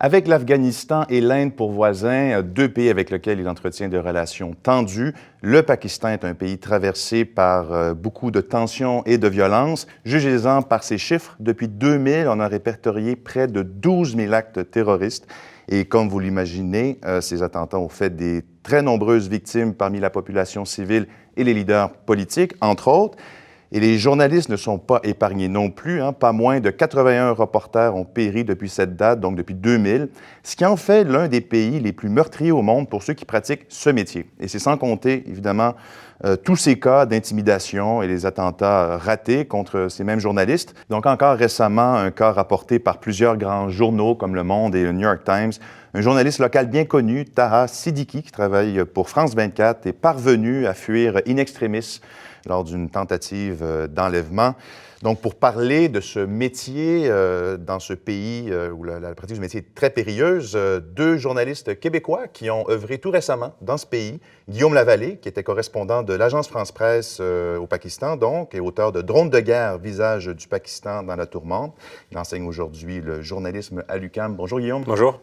Avec l'Afghanistan et l'Inde pour voisins, deux pays avec lesquels il entretient des relations tendues, le Pakistan est un pays traversé par beaucoup de tensions et de violences. Jugez-en par ces chiffres. Depuis 2000, on a répertorié près de 12 000 actes terroristes. Et comme vous l'imaginez, ces attentats ont fait des très nombreuses victimes parmi la population civile et les leaders politiques, entre autres. Et les journalistes ne sont pas épargnés non plus. Pas moins de 81 reporters ont péri depuis cette date, donc depuis 2000, ce qui en fait l'un des pays les plus meurtriers au monde pour ceux qui pratiquent ce métier. Et c'est sans compter, évidemment, tous ces cas d'intimidation et les attentats ratés contre ces mêmes journalistes. Donc encore récemment, un cas rapporté par plusieurs grands journaux comme Le Monde et le New York Times. Un journaliste local bien connu, Taha Siddiqui, qui travaille pour France 24, est parvenu à fuir in extremis lors d'une tentative d'enlèvement. Donc, pour parler de ce métier dans ce pays où la pratique du métier est très périlleuse, deux journalistes québécois qui ont œuvré tout récemment dans ce pays. Guillaume Lavallée, qui était correspondant de l'Agence France-Presse au Pakistan, donc, et auteur de Drone de guerre, visage du Pakistan dans la tourmente. Il enseigne aujourd'hui le journalisme à l'UQAM. Bonjour, Guillaume. Bonjour.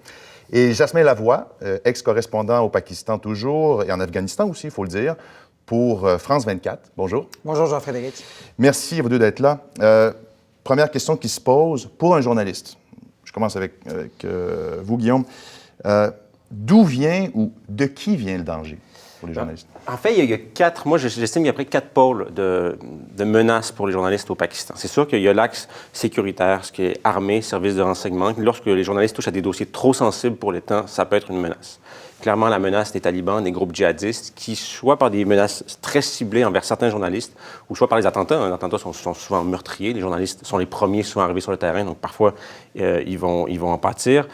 Et Jasmin Lavoie, ex-correspondant au Pakistan toujours, et en Afghanistan aussi, il faut le dire, pour France 24. Bonjour. Bonjour, Jean-Frédéric. Merci à vous deux d'être là. Première question qui se pose pour un journaliste. Je commence avec vous, Guillaume. D'où vient ou de qui vient le danger pour les journalistes? En fait, il y a quatre, moi j'estime qu'il y a près de 4 pôles de menaces pour les journalistes au Pakistan. C'est sûr qu'il y a l'axe sécuritaire, ce qui est armée, services de renseignement. Lorsque les journalistes touchent à des dossiers trop sensibles pour l'État, ça peut être une menace. Clairement, la menace des talibans, des groupes djihadistes, qui, soit par des menaces très ciblées envers certains journalistes, ou soit par les attentats. Les attentats sont souvent meurtriers. Les journalistes sont les premiers souvent arrivés sur le terrain, donc parfois, ils vont en pâtir.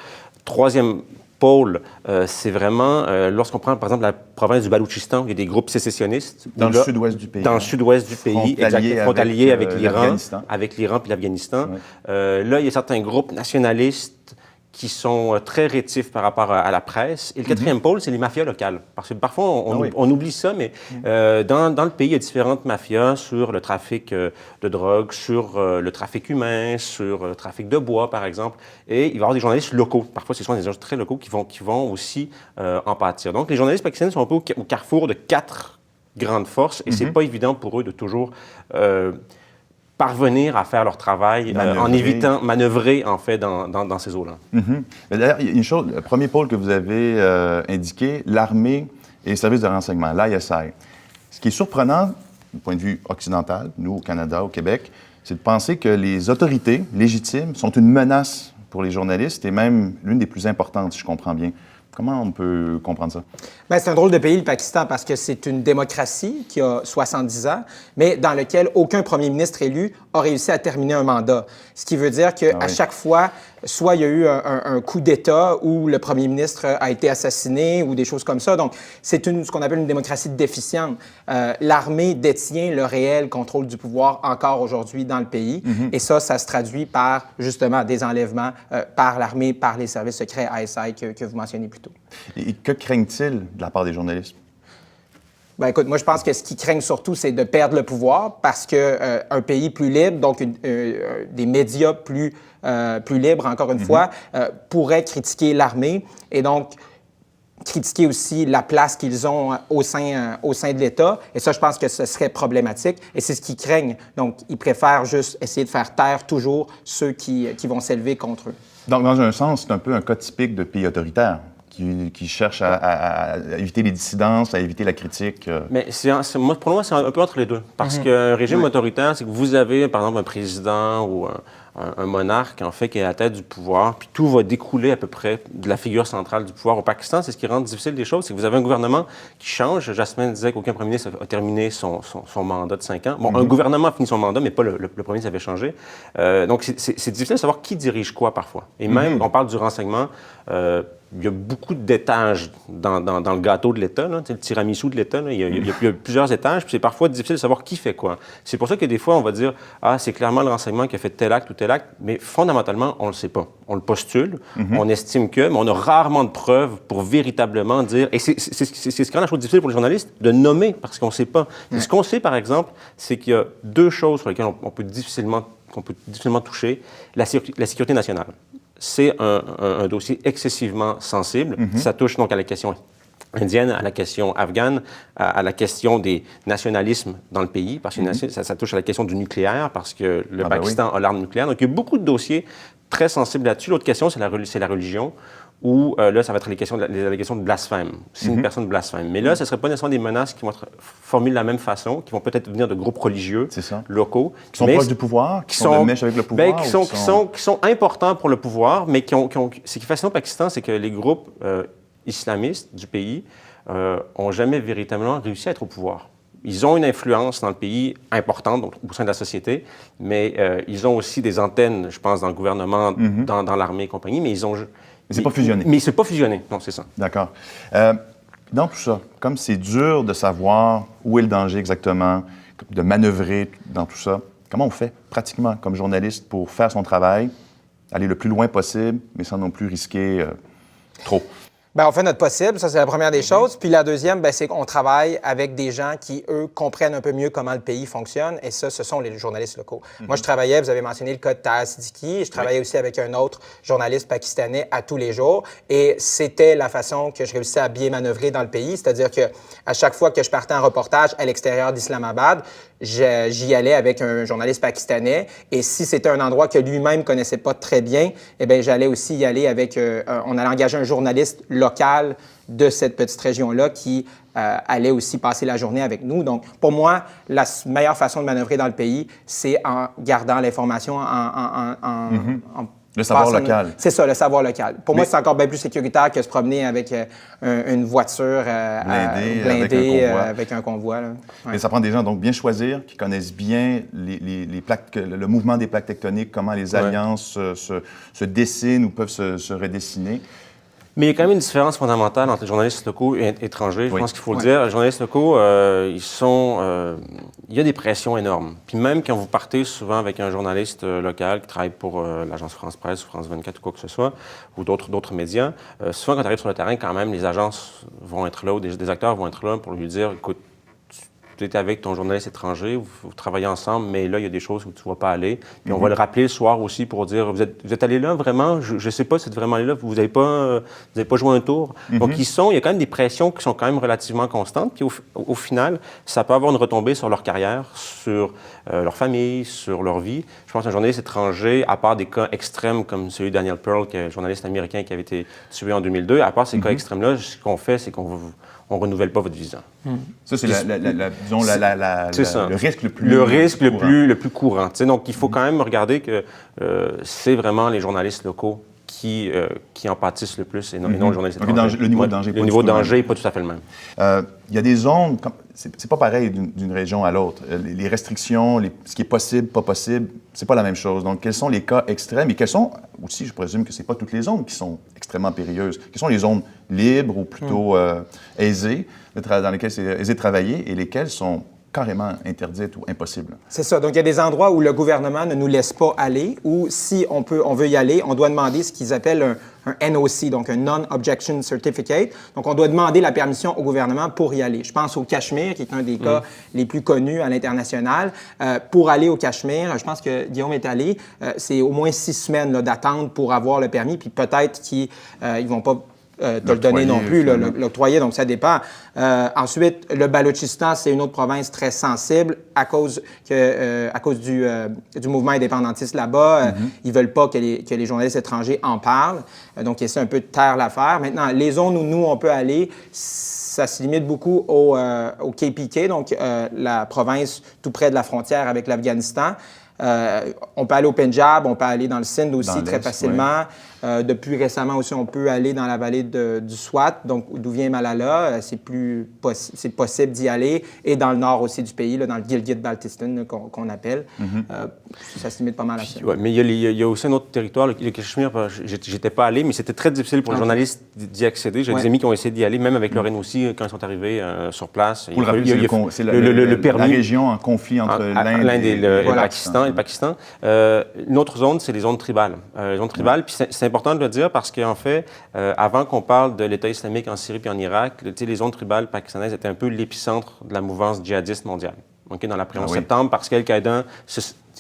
Troisième pôle, c'est vraiment lorsqu'on prend, par exemple, la province du Baloutchistan, il y a des groupes sécessionnistes. Dans le sud-ouest du pays. Dans le sud-ouest du pays, exactement, frontalier avec l'Iran puis l'Afghanistan. Ouais. Là, il y a certains groupes nationalistes qui sont très rétifs par rapport à la presse. Et le quatrième pôle, c'est les mafias locales. Parce que parfois, on oublie ça, mais dans le pays, il y a différentes mafias sur le trafic de drogue, sur le trafic humain, sur le trafic de bois, par exemple. Et il va y avoir des journalistes locaux. Parfois, ce sont des gens très locaux qui vont aussi en pâtir. Donc, les journalistes pakistanais sont un peu au carrefour de 4 grandes forces. Et c'est pas évident pour eux de toujours parvenir à faire leur travail en évitant manœuvrer, en fait, dans ces eaux-là. D'ailleurs, il y a une chose, le premier pôle que vous avez indiqué, l'armée et les services de renseignement, l'ISI. Ce qui est surprenant, du point de vue occidental, nous, au Canada, au Québec, c'est de penser que les autorités légitimes sont une menace pour les journalistes et même l'une des plus importantes, si je comprends bien. Comment on peut comprendre ça? Bien, c'est un drôle de pays, le Pakistan, parce que c'est une démocratie qui a 70 ans, mais dans lequel aucun premier ministre élu a réussi à terminer un mandat. Ce qui veut dire qu'à chaque fois, soit il y a eu un coup d'État où le premier ministre a été assassiné ou des choses comme ça. Donc, c'est ce qu'on appelle une démocratie déficiente. L'armée détient le réel contrôle du pouvoir encore aujourd'hui dans le pays. Et ça se traduit par, justement, des enlèvements par l'armée, par les services secrets ISI que vous mentionnez plus tôt. Et que craignent-ils de la part des journalistes? Bien, écoute, moi, je pense que ce qu'ils craignent surtout, c'est de perdre le pouvoir parce qu'un pays plus libre, donc des médias plus libres, encore une fois, pourraient critiquer l'armée et donc critiquer aussi la place qu'ils ont au sein de l'État. Et ça, je pense que ce serait problématique. Et c'est ce qu'ils craignent. Donc, ils préfèrent juste essayer de faire taire toujours ceux qui vont s'élever contre eux. Donc, dans un sens, c'est un peu un cas typique de pays autoritaire qui cherche à éviter les dissidences, à éviter la critique. Mais pour moi, c'est un peu entre les deux. Parce qu'un régime autoritaire, c'est que vous avez, par exemple, un président ou un monarque, en fait, qui est à la tête du pouvoir, puis tout va découler à peu près de la figure centrale du pouvoir. Au Pakistan, c'est ce qui rend difficile les choses, c'est que vous avez un gouvernement qui change. Jasmin disait qu'aucun premier ministre a terminé son mandat de 5 ans. Bon, un gouvernement a fini son mandat, mais pas le premier ministre avait changé. Donc, c'est difficile de savoir qui dirige quoi, parfois. Et même, on parle du renseignement, il y a beaucoup d'étages dans le gâteau de l'État, là, le tiramisu de l'État. Il y a plusieurs étages, puis c'est parfois difficile de savoir qui fait quoi. C'est pour ça que des fois, on va dire « Ah, c'est clairement le renseignement qui a fait tel acte ou tel acte », mais fondamentalement, on ne le sait pas. On le postule, on estime que, mais on a rarement de preuves pour véritablement dire... Et c'est ce qui rend la chose difficile pour les journalistes, de nommer, parce qu'on ne sait pas. Et ce qu'on sait, par exemple, c'est qu'il y a 2 choses sur lesquelles on peut difficilement toucher. La sécurité nationale. c'est un dossier excessivement sensible. Ça touche donc à la question indienne, à la question afghane, à la question des nationalismes dans le pays, parce que ça touche à la question du nucléaire, parce que le Pakistan a l'arme nucléaire. Donc, il y a beaucoup de dossiers très sensibles là-dessus. L'autre question, c'est la religion, où là, ça va être les allégations de blasphème, si une personne blasphème. Mais là, ce ne serait pas nécessairement des menaces qui vont être formulées de la même façon, qui vont peut-être venir de groupes religieux locaux. Qui sont proches du pouvoir, qui sont de mèche avec le pouvoir? Qui sont importants pour le pouvoir, mais ce qui est fascinant au Pakistan, c'est que les groupes islamistes du pays n'ont jamais véritablement réussi à être au pouvoir. Ils ont une influence dans le pays importante, donc, au sein de la société, mais ils ont aussi des antennes, je pense, dans le gouvernement, dans l'armée et compagnie, mais ils ont... Mais c'est pas fusionné. Mais c'est pas fusionné, non, c'est ça. D'accord. Dans tout ça, comme c'est dur de savoir où est le danger exactement, de manœuvrer dans tout ça, comment on fait pratiquement comme journaliste pour faire son travail, aller le plus loin possible, mais sans non plus risquer trop? Bien, on fait notre possible, ça c'est la première des choses. Puis la deuxième, bien, c'est qu'on travaille avec des gens qui, eux, comprennent un peu mieux comment le pays fonctionne. Et ça, ce sont les journalistes locaux. Moi, je travaillais, vous avez mentionné le cas de Taha Siddiqui, je travaillais aussi avec un autre journaliste pakistanais à tous les jours. Et c'était la façon que je réussissais à bien manœuvrer dans le pays. C'est-à-dire que à chaque fois que je partais en reportage à l'extérieur d'Islamabad, j'y allais avec un journaliste pakistanais. Et si c'était un endroit que lui-même connaissait pas très bien, eh bien, j'allais aussi y aller avec... on allait engager un journaliste local de cette petite région-là qui allait aussi passer la journée avec nous. Donc, pour moi, la meilleure façon de manœuvrer dans le pays, c'est en gardant l'information, le savoir local. C'est ça, le savoir local. Pour moi, c'est encore bien plus sécuritaire que se promener avec une voiture blindée avec un convoi. Là. Ouais. Mais ça prend des gens donc bien choisir, qui connaissent bien les plaques, le mouvement des plaques tectoniques, comment les alliances se dessinent ou peuvent se redessiner. Mais il y a quand même une différence fondamentale entre les journalistes locaux et étrangers, je pense qu'il faut le dire. Les journalistes locaux, il y a des pressions énormes. Puis même quand vous partez souvent avec un journaliste local qui travaille pour l'agence France Presse ou France 24 ou quoi que ce soit, ou d'autres médias, souvent quand tu arrives sur le terrain, quand même, les agences vont être là ou des acteurs vont être là pour lui dire, écoute, tu es avec ton journaliste étranger, vous travaillez ensemble, mais là, il y a des choses où tu ne vas pas aller. Puis on va le rappeler le soir aussi pour dire, vous êtes allé là vraiment? Je ne sais pas si vous êtes vraiment allé là, vous n'avez pas joué un tour. Donc, il y a quand même des pressions qui sont quand même relativement constantes. Puis au final, ça peut avoir une retombée sur leur carrière, sur leur famille, sur leur vie. Je pense qu'un journaliste étranger, à part des cas extrêmes comme celui de Daniel Pearl, qui est un journaliste américain qui avait été tué en 2002, à part ces cas extrêmes-là, ce qu'on fait, c'est qu'on ne renouvelle pas votre visa. Ça, c'est le risque le plus le plus courant. Donc, il faut quand même regarder que c'est vraiment les journalistes locaux qui en pâtissent le plus et non les journalistes étrangers. Le niveau de danger n'est pas tout à fait le même. Il y a des zones, c'est pas pareil d'une région à l'autre. Les restrictions, ce qui est possible, pas possible, c'est pas la même chose. Donc, quels sont les cas extrêmes et quels sont, aussi, je présume que c'est pas toutes les zones qui sont extrêmement périlleuses. Quelles sont les zones libres ou plutôt aisées, dans lesquelles c'est aisé de travailler et lesquelles sont carrément interdites ou impossibles? C'est ça. Donc, il y a des endroits où le gouvernement ne nous laisse pas aller ou si on veut y aller, on doit demander ce qu'ils appellent un NOC, donc un Non-Objection Certificate. Donc, on doit demander la permission au gouvernement pour y aller. Je pense au Cachemire, qui est un des cas les plus connus à l'international. Pour aller au Cachemire, je pense que Guillaume est allé, c'est au moins 6 semaines d'attente pour avoir le permis, puis peut-être qu'ils ne vont pas te le donner non plus, l'octroyer, donc ça dépend. Ensuite, le Balochistan, c'est une autre province très sensible à cause du mouvement indépendantiste là-bas. Ils veulent pas que les journalistes étrangers en parlent, donc ils essaient un peu de taire l'affaire. Maintenant, les zones où nous, on peut aller, ça se limite beaucoup au KPK, donc la province tout près de la frontière avec l'Afghanistan. On peut aller au Pendjab, on peut aller dans le Sindh aussi très facilement. Depuis récemment aussi, on peut aller dans la vallée du Swat, donc d'où vient Malala. C'est possible d'y aller. Et dans le nord aussi du pays, là, dans le Gilgit-Baltistan qu'on appelle. Ça se limite pas mal à ça. Ouais, mais il y a aussi un autre territoire, le Cachemire. J'étais pas allé, mais c'était très difficile pour les journalistes d'y accéder. J'ai des amis qui ont essayé d'y aller, même avec Lorraine aussi, quand ils sont arrivés sur place. C'est la région en conflit entre l'Inde et le Pakistan. Une autre zone, c'est les zones tribales. Les zones tribales, puis c'est important de le dire parce qu'en fait, avant qu'on parle de l'État islamique en Syrie puis en Irak, les zones tribales pakistanaises étaient un peu l'épicentre de la mouvance djihadiste mondiale. Okay, dans l'après-11 septembre, parce qu'Al-Qaïda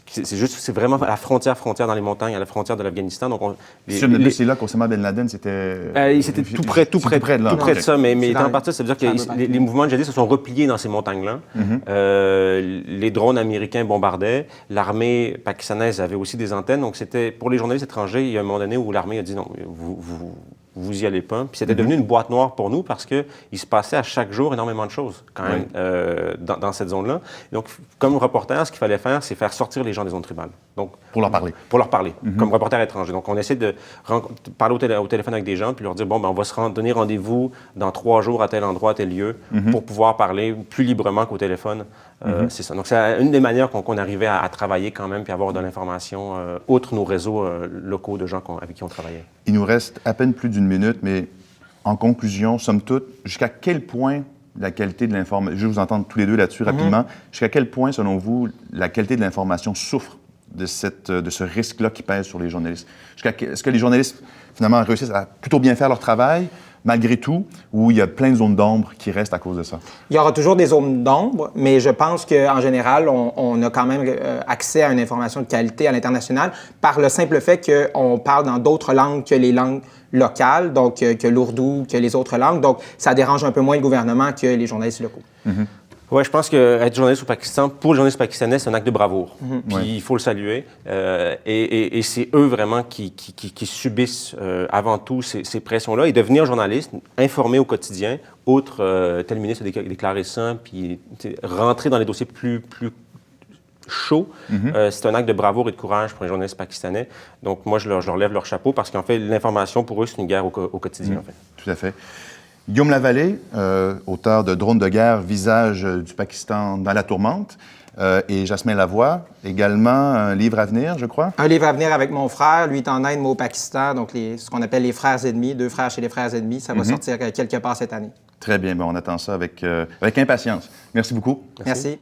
c'est vraiment à la frontière dans les montagnes, à la frontière de l'Afghanistan. Donc, c'est là qu'Osama Ben Laden, c'était... c'était tout près de ça, mais étant parti, ça veut dire que les mouvements djihadistes se sont repliés dans ces montagnes-là. Les drones américains bombardaient. L'armée pakistanaise avait aussi des antennes. Donc, c'était pour les journalistes étrangers, il y a un moment donné où l'armée a dit non, vous y allez pas. Puis c'était devenu une boîte noire pour nous parce qu'il se passait à chaque jour énormément de choses quand même dans cette zone-là. Donc, comme reporter, ce qu'il fallait faire, c'est faire sortir les gens des zones tribales. Donc, pour leur parler. Pour leur parler, comme reporter étranger. Donc, on essaie de parler au téléphone avec des gens puis leur dire, bon, ben, on va se donner rendez-vous dans 3 jours à tel endroit, à tel lieu, pour pouvoir parler plus librement qu'au téléphone. C'est ça. Donc, c'est une des manières qu'on arrivait à travailler quand même puis avoir de l'information outre nos réseaux locaux de gens avec qui on travaillait. Il nous reste à peine plus d'une minute, mais en conclusion, somme toute, jusqu'à quel point la qualité de l'information, je vais vous entendre tous les deux là-dessus rapidement, jusqu'à quel point, selon vous, la qualité de l'information souffre de ce risque-là qui pèse sur les journalistes? Est-ce que les journalistes, finalement, réussissent à plutôt bien faire leur travail, malgré tout, ou il y a plein de zones d'ombre qui restent à cause de ça? Il y aura toujours des zones d'ombre, mais je pense qu'en général, on a quand même accès à une information de qualité à l'international par le simple fait qu'on parle dans d'autres langues que les langues locales, donc que l'ourdou, que les autres langues. Donc, ça dérange un peu moins le gouvernement que les journalistes locaux. Oui, je pense qu'être journaliste au Pakistan, pour les journalistes pakistanais, c'est un acte de bravoure. Puis il faut le saluer. Et c'est eux vraiment qui subissent avant tout ces pressions-là. Et devenir journaliste, informer au quotidien, outre tel ministre a déclaré ça, puis rentrer dans les dossiers plus chauds, c'est un acte de bravoure et de courage pour les journalistes pakistanais. Donc moi, je leur lève leur chapeau parce qu'en fait, l'information, pour eux, c'est une guerre au quotidien, en fait. Tout à fait. Guillaume Lavallée, auteur de Drone de guerre, visage du Pakistan dans la tourmente, et Jasmin Lavoie, également un livre à venir, je crois. Un livre à venir avec mon frère, lui est en Inde, moi au Pakistan, donc ce qu'on appelle les frères ennemis, 2 frères chez les frères ennemis, ça va sortir quelque part cette année. Très bien, on attend ça avec impatience. Merci beaucoup. Merci.